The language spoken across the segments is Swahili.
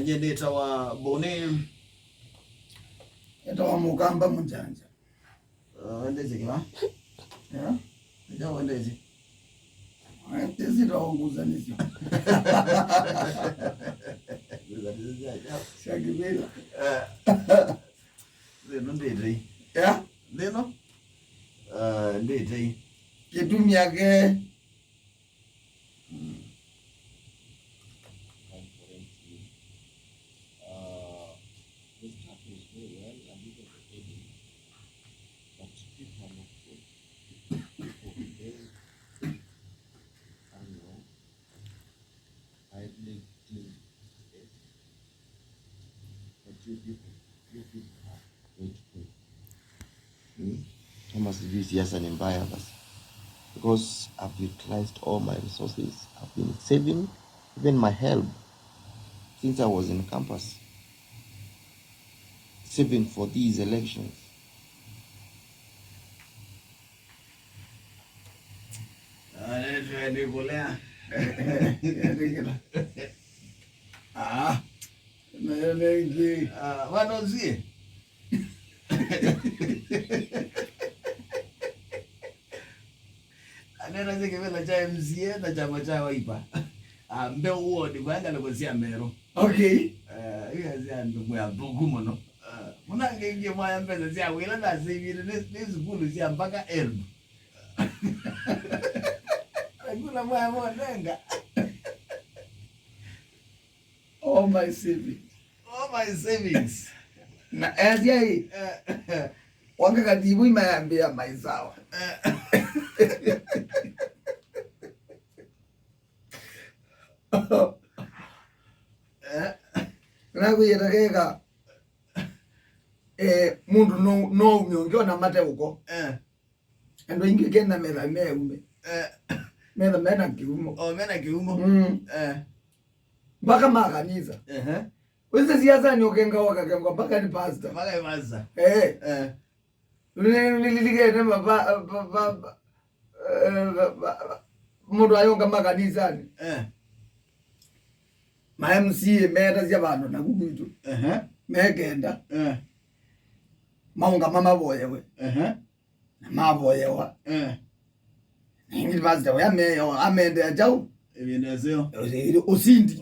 nyeneta wa bone eta wa mukamba mjanja ndeze kima ya ndio ndeze ndeze taonguza nisio shagibela zeno ndeze ya zeno ndeze kitumia ke Kama sijui siasa ni mbaya basi, because I've utilized all my resources. I've been saving even my help since I was in campus, saving for these elections. Nikolea manakengie wanozie anena zeke vela cha MCA na chama cha Wiper mbe uone kwanga lokosia mero okay iya zia ndo ya bugumo no manakengie mwaya mbeza zia wila na zivile nezikulu zia mpaka elb akula mwaya mwanenga all my savings na azia hii wanga katibu imayambia maisawa Naku yetakeka mundu no umyonge na mate uko endo ingi kenda mera meume mera kiumo mena kiumo mpaka makanisa wese siasa ni ukenga wakakenga mpaka ni pastor mpaka imaza nililike baba mundu ayonga makanisani ma MCA meta sia bantu nakubitu mekenda maunga mama boyewe maboyewa ningi bazde ya meyo amende ajau ebienezeo usindi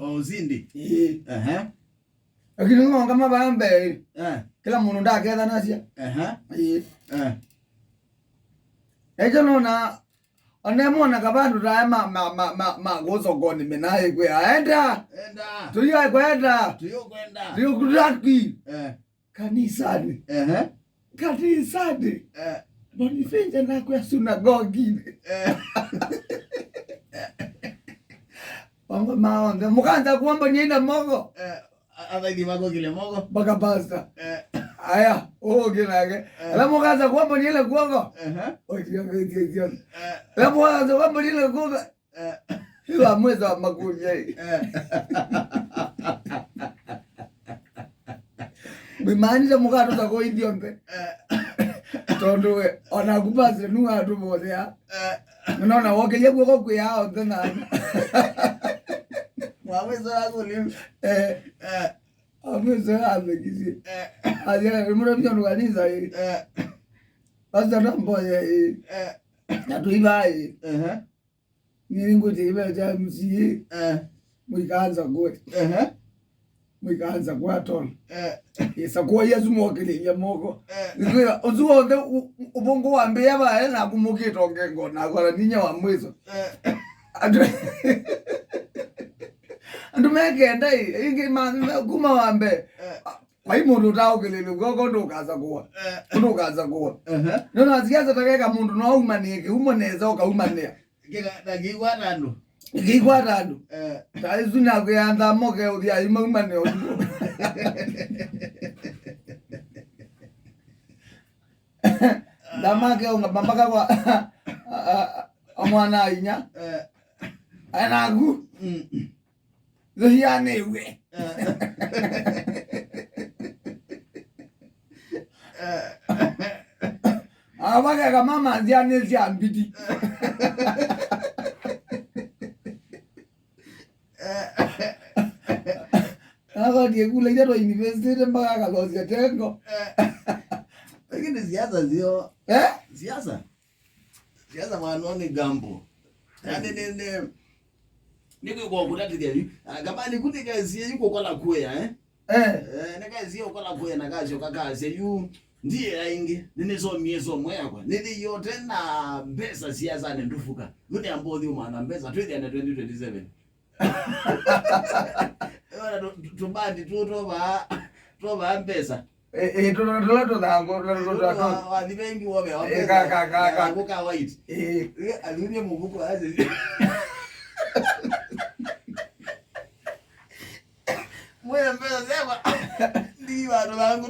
lakini ngonga mabambe kila muntu ndaketha nasia ejo nona onemona kabantu tae magosokoni menaye kwe aenda tuyokwenda tuyokutaki kanisani bonifinja nakwe sunagogi wango maonde mukanza kuomba nienda mogo abaidi mago kile mogo baka pasta aya ogenage la mukanza kuomba nienda kuongo otiyo la mukanza kuomba nienda kuongo ila mweza wa makunye bimani mukato tako idiombe tondowe ona kupase nuwa tubothea nona wokeje kuko kuyao tena mwawezo wako ni amezo amegizi aje mura mjono kanisa hii basta namboye natuibai nilinguti ibe cha msi mwikaanza kwe mwikaanza kwa ton isa kwa Yesu mwokili ya moko nikwira ozuo nde ubongo wambe yaba na kumukito ngengo na kwa ninya wa mwizo andu mekenda ingi kuma wambe kwai mundu taokelele gogo ndukaza kuwa ndukaza kuwa nona asiaza takeka mundu no umanike umoneza okaumania Gigwarando taizuna kuyanda moke udia imumane odu damake unga bambaka kwa amwana inya anagu zohiane we abaka kama mama ziane ziambidi ako ndiye kule jato university mpaka kalozia tengo. Lakini siasa sio siasa mwanoni gambo. Yaani niko kwa kutatilia gabani kuti kazi yuko kwa la kuya na kazi yuko kwa la kuya na kazi yokazi yu ndiye aingi ninezo miezo mwekwa nili yote na pesa siasa nendufuka nuni ambodhi umana pesa 2027 tubandi tuba pesa tunato dango wadi bengi wobe kuka white alunie mubuko aje mwe pesa sema ndi watu wangu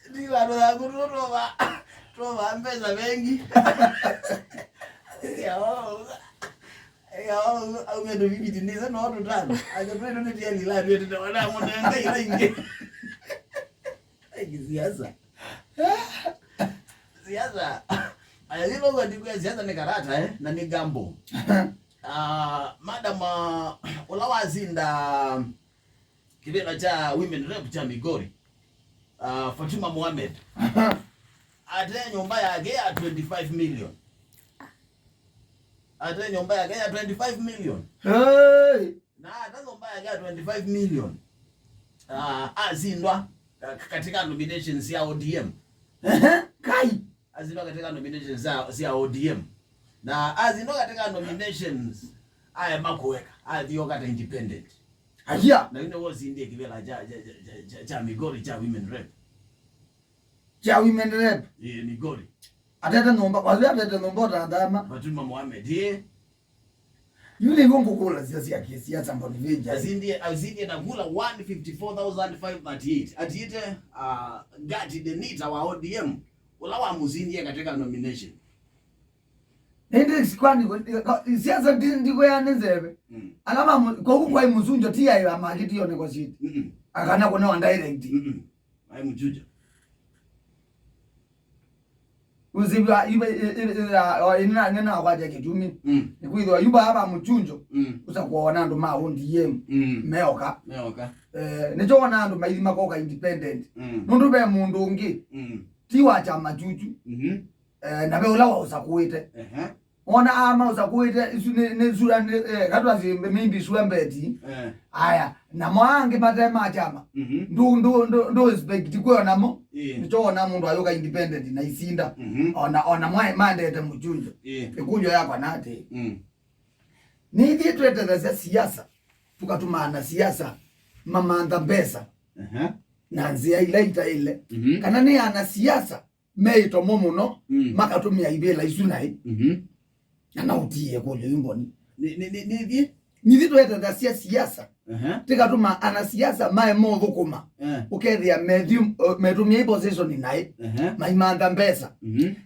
ndi watu wangu toba pesa bengi au ngendo vipi ndiza na watu tano akapenda ndio ya lila ndio tunaona mnaenda ila inge siasa ayilo kwa ndiko siasa ni karata na ni gambo madam ulawazinda kibela cha women rep cha Migori Fatuma Mohamed ate nyumba yake ya 25 million. Ate nyumba yake ya 25 million. Hey! Na ate nyumba yake ya 25 million. Azindwa katika nominations ya ODM. Kai. Azindwa katika nominations ya ODM. Na azindwa katika nominations aya makuweka. Adhiyo kata independent. Ajia. Na yule wosi ndiye kibela cha Migori cha women rep. Cha women rep. Migori. Atete nomba kwa zia atete nomba tandama. Fatuma Mohamed yule ngongo kula siasa mboni vinja. Azindie na kula 154,538. Atiite gati denita wa ODM ulawa muzindie katika nomination. Nende sikwani siasa ndiko yanezebe. Alama kwa kwa muzunjo tia ya magiti yone kwa shiti. Akana kona direct. Ai mujuja. Uzibwa ina kwaje kitumi nikuidwa yumba hapa muchunjo usakuona ndo maondi yem meoka nicho wana ndo maili makoka independent nundu be mundu ungi tiwa cha majuju na be ulawa usakuite ona ama usakuite ne zura katwa zimbe mimbi suembeti aya na mwange matema chama ndo expect kwa namo nicho ona mundu ayoka independent na isinda ona mwae mandete mujunjo ikunjo yako nate ni vitu eteza siasa tukatumana siasa mamanda pesa na nzia ile kana ni ana siasa meito momuno makatumia ibela isunai na utie kwa yumboni ni vitu eteza siasa tikatuma ana siasa mae modho kuma ukethia medumia position nai maimanda pesa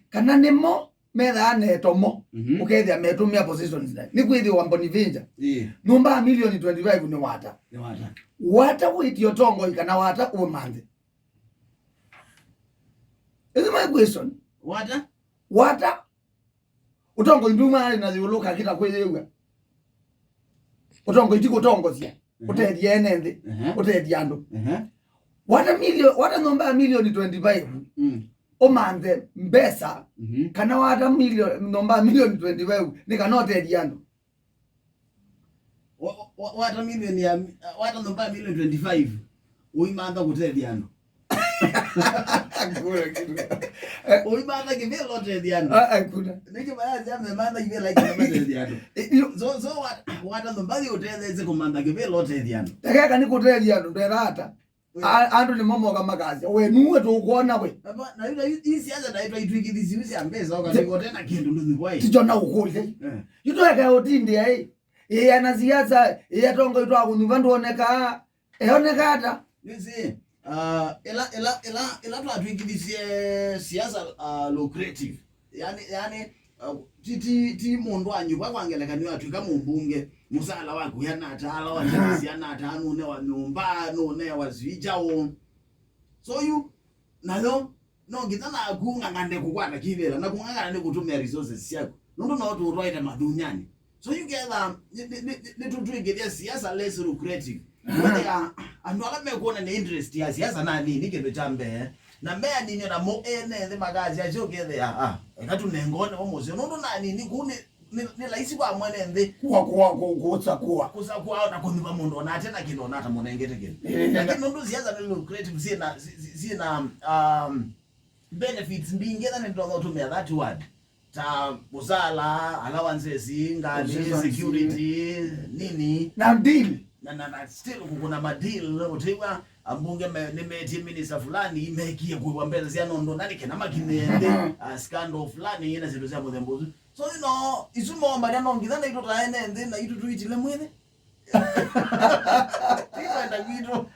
kana nimo metha netomo ukethia medumia position nai ni kwithi wamboni vinja numba milioni 25 ni wata witio tongo ikana wata umande is my question wata utongo nduma na ziuluka kita kweyewa utongo itiko tongo sia utedi enende utedi ando wata nomba milioni 25 omande mbesa kana wata nomba milioni 25 nikana utedi ando wata nomba milioni 25 uimanda kutedi ando uimanda kivelo utedi ando kuna niki baadhi ya memanda kivela utedi ando so wata nomba utedi kumanda kivelo utedi ando takeka nikutedi ando nderata andu ni momo kama kazi we nuwe tukuona we na yule siasa naitwa itwikithisi usi ambeza ukatiko tena kindu nduzibwai tijona ukule yitoeka otindi ana siasa tongo itwa kunyumba ndoneka onekata nisi ela twatwikithisi siasa lucrative yani ti mundu anyuba kwangelekaniwa twika mumbunge musala wako yanatala wanjisi yanatala nune wa nyumba nune wa zwijao so you nayo no ngitana kunga ngande kukwata kivela na kungangana ne kutumia resources yako Nondo na watu right madhunyani. So you get to get siasa less lucrative. Wale andu ala mekuona ni interest ya siasa na nini kendo chambe na mea nini na mo the magazi ya jo get there ekatu nengone omoze nondo na nini kune ni laisi kwa mwana nde kusa na kumiba mundu na tena kino na tamona ngete kino lakini nondo siasa ni lucrative sina benefits mbingeza ni ndo tumia that word ta usala allowances ngani security nini na deal na still kuna madeal utiwa ambunge nimeti minister fulani imekie kwa mbele zia nondo nani kena makinende scandal fulani yena zilo zia mudembuzu so you know isumo mbadano ngizana ito taene and then na ito tuitile mwene tiba enda kwito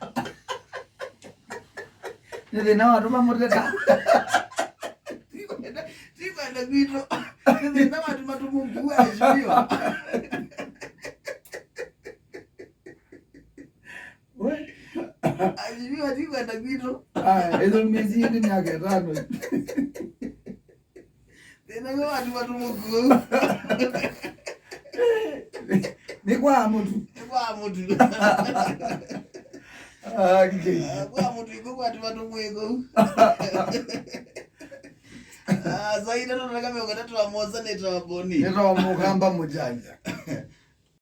nile na watu mamoteta tiba enda kwito nile na watu matumugu ajio ajio tiba enda kwito ezo miezi yetu miaka 5 tena kwa watu matumugu ni kwa mtu kwa mtu iko watu matumugu zaidi ndo kama ukatatu wa moza neta waboni neta wa mukamba mujanja